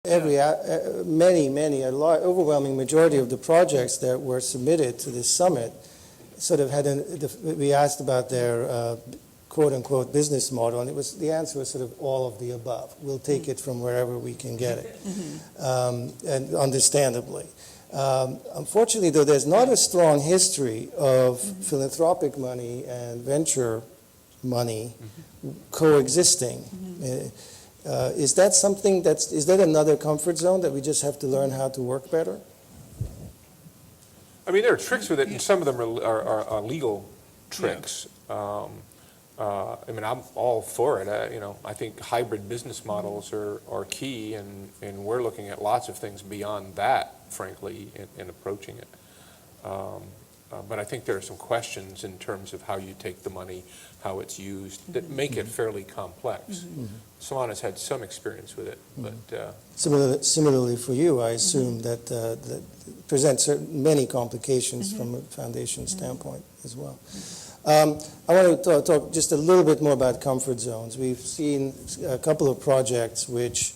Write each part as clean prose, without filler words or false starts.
Overwhelming majority of the projects that were submitted to this summit sort of had we asked about their quote-unquote business model, and the answer was sort of all of the above. We'll take it from wherever we can get it, and understandably. Unfortunately, though, there's not a strong history of philanthropic money and venture money coexisting. Is that something is that another comfort zone that we just have to learn how to work better? I mean, there are tricks with it, and some of them are legal tricks. Yeah. I mean, I'm all for it. I think hybrid business models are key, and we're looking at lots of things beyond that, frankly, in approaching it. But I think there are some questions in terms of how you take the money, how it's used, that make it fairly complex. Salon has had some experience with it, but similarly for you, I assume that presents many complications from a foundation standpoint as well. I want to talk just a little bit more about comfort zones. We've seen a couple of projects which,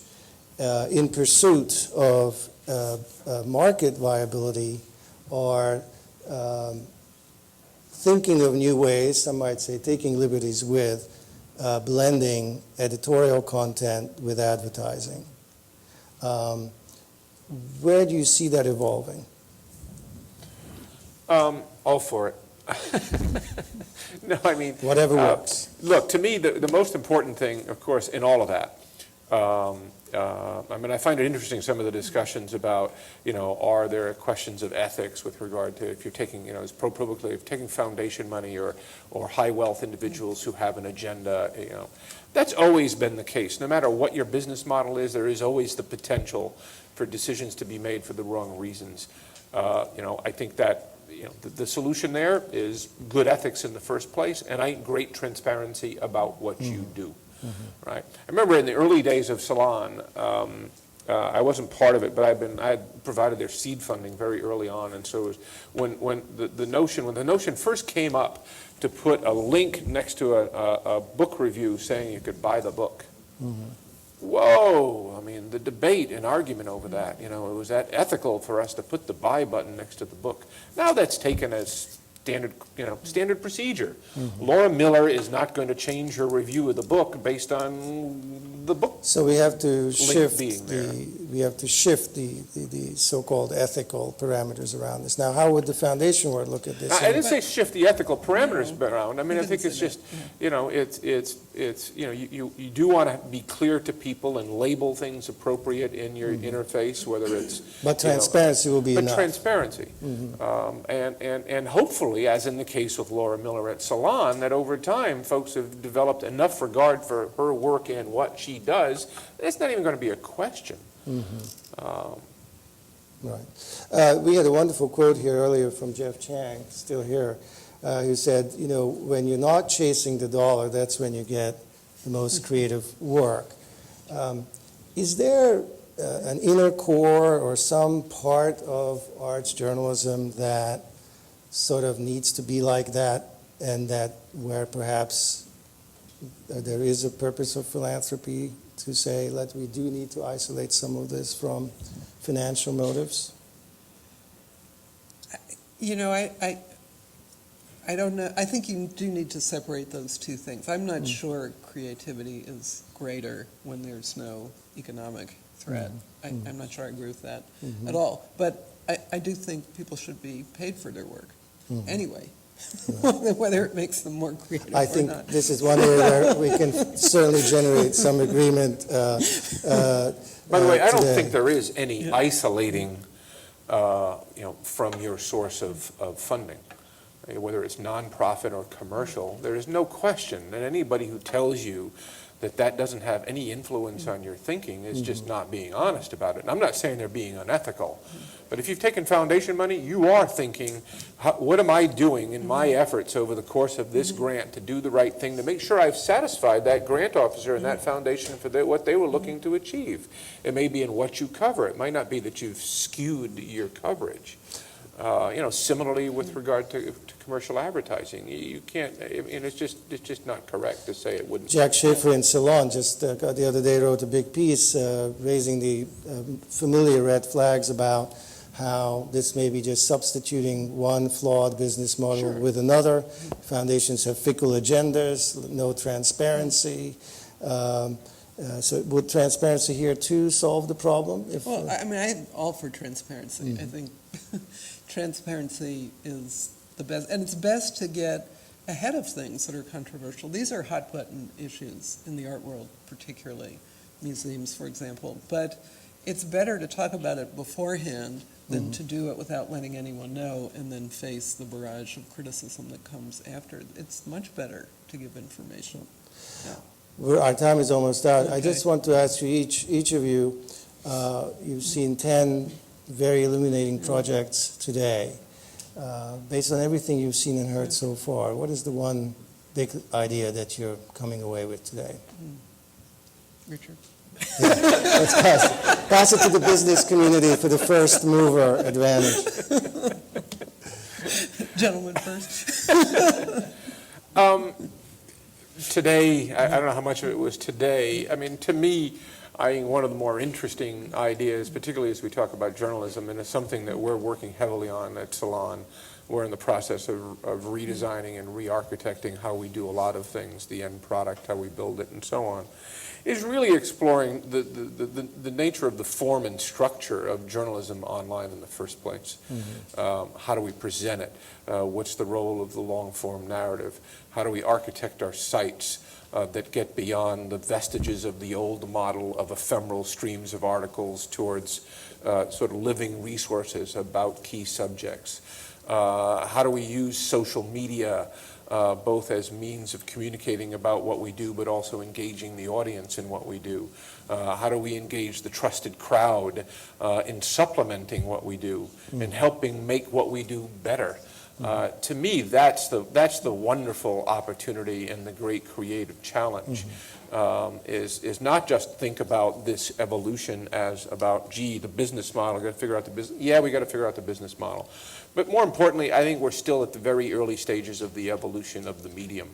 in pursuit of market viability, are thinking of new ways, some might say taking liberties with, blending editorial content with advertising. Where do you see that evolving? all for it. No, I mean, whatever works. Look, to me, the most important thing, of course, in all of that, I mean, I find it interesting, some of the discussions about, are there questions of ethics with regard to if you're taking, as pro-publicly, if you're taking foundation money or high wealth individuals who have an agenda, that's always been the case. No matter what your business model is, there is always the potential for decisions to be made for the wrong reasons. I think that the solution there is good ethics in the first place, and great transparency about what you do. Mm-hmm. Right. I remember in the early days of Salon, I wasn't part of it, but I had provided their seed funding very early on, and so it was when the notion first came up to put a link next to a book review saying you could buy the book. Mm-hmm. Whoa! I mean, the debate and argument over that. Was that ethical for us to put the buy button next to the book? Now that's taken as standard procedure. Mm-hmm. Laura Miller is not going to change her review of the book based on the book. So we have to shift the so-called ethical parameters around this. Now, how would the foundation world look at this? I didn't say shift the ethical parameters around. I mean, I think it's just, you do want to be clear to people and label things appropriate in your interface, whether it's. But transparency will be enough. But transparency, and hopefully, as in the case with Laura Miller at Salon, that over time folks have developed enough regard for her work and what she does, it's not even going to be a question. Mm-hmm. Right. We had a wonderful quote here earlier from Jeff Chang, still here, who said, when you're not chasing the dollar, that's when you get the most creative work. Is there an inner core or some part of arts journalism that sort of needs to be like that, and that where perhaps there is a purpose of philanthropy to say, we do need to isolate some of this from financial motives? I don't know. I think you do need to separate those two things. I'm not sure creativity is greater when there's no economic threat. I'm not sure I agree with that at all. But I do think people should be paid for their work anyway, whether it makes them more creative or not. I think this is one area where we can certainly generate some agreement. By the way, I don't think there is any isolating, from your source of funding. Whether it's nonprofit or commercial, there is no question that anybody who tells you that doesn't have any influence on your thinking is just not being honest about it. And I'm not saying they're being unethical, but if you've taken foundation money, you are thinking, what am I doing in my efforts over the course of this grant to do the right thing, to make sure I've satisfied that grant officer and that foundation for what they were looking to achieve. It may be in what you cover. It might not be that you've skewed your coverage. Similarly with regard to commercial advertising, you can't, it's just not correct to say it wouldn't. Jack Schaefer in Salon just the other day wrote a big piece raising the familiar red flags about how this may be just substituting one flawed business model with another. Foundations have fickle agendas, no transparency. So would transparency here too solve the problem? Well, I mean, I'm all for transparency. I think transparency is the best, and it's best to get ahead of things that are controversial. These are hot-button issues in the art world, particularly museums, for example. But it's better to talk about it beforehand than to do it without letting anyone know and then face the barrage of criticism that comes after. It's much better to give information. Our time is almost out. Okay. I just want to ask you, each of you, you've seen 10 very illuminating projects today. Based on everything you've seen and heard so far, what is the one big idea that you're coming away with today? Richard? Yeah, let's pass it to the business community for the first mover advantage. Gentlemen first. Today, I don't know how much of it was today. I mean, to me, I think one of the more interesting ideas, particularly as we talk about journalism, and it's something that we're working heavily on at Salon. We're in the process of redesigning and re-architecting how we do a lot of things, the end product, how we build it, and so on, is really exploring the nature of the form and structure of journalism online in the first place. How do we present it? What's the role of the long-form narrative? How do we architect our sites that get beyond the vestiges of the old model of ephemeral streams of articles towards sort of living resources about key subjects? How do we use social media both as means of communicating about what we do, but also engaging the audience in what we do? How do we engage the trusted crowd in supplementing what we do and helping make what we do better? To me, that's the wonderful opportunity and the great creative challenge. Is not just think about this evolution as about, gee, the business model, got to figure out the business. Yeah, we got to figure out the business model. But more importantly, I think we're still at the very early stages of the evolution of the medium.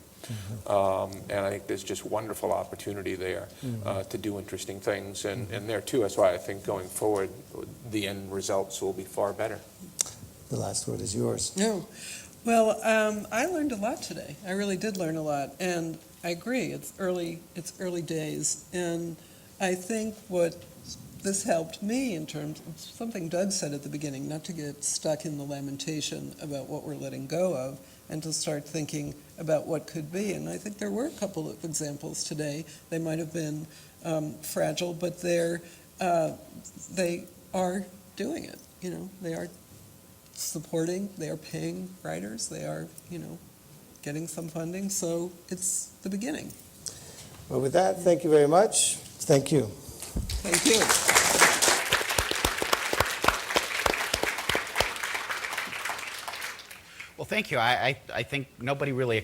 And I think there's just wonderful opportunity there to do interesting things. And there too, that's why I think going forward, the end results will be far better. The last word is yours. No. Well, I learned a lot today. I really did learn a lot. And I agree, it's early days. And I think what this helped me in terms of something Doug said at the beginning, not to get stuck in the lamentation about what we're letting go of, and to start thinking about what could be. And I think there were a couple of examples today. They might have been fragile, but they are doing it. You know, they are supporting, they are paying writers, they are, getting some funding. So it's the beginning. Well, with that, thank you very much. Thank you. Thank you. Well, thank you. I think nobody really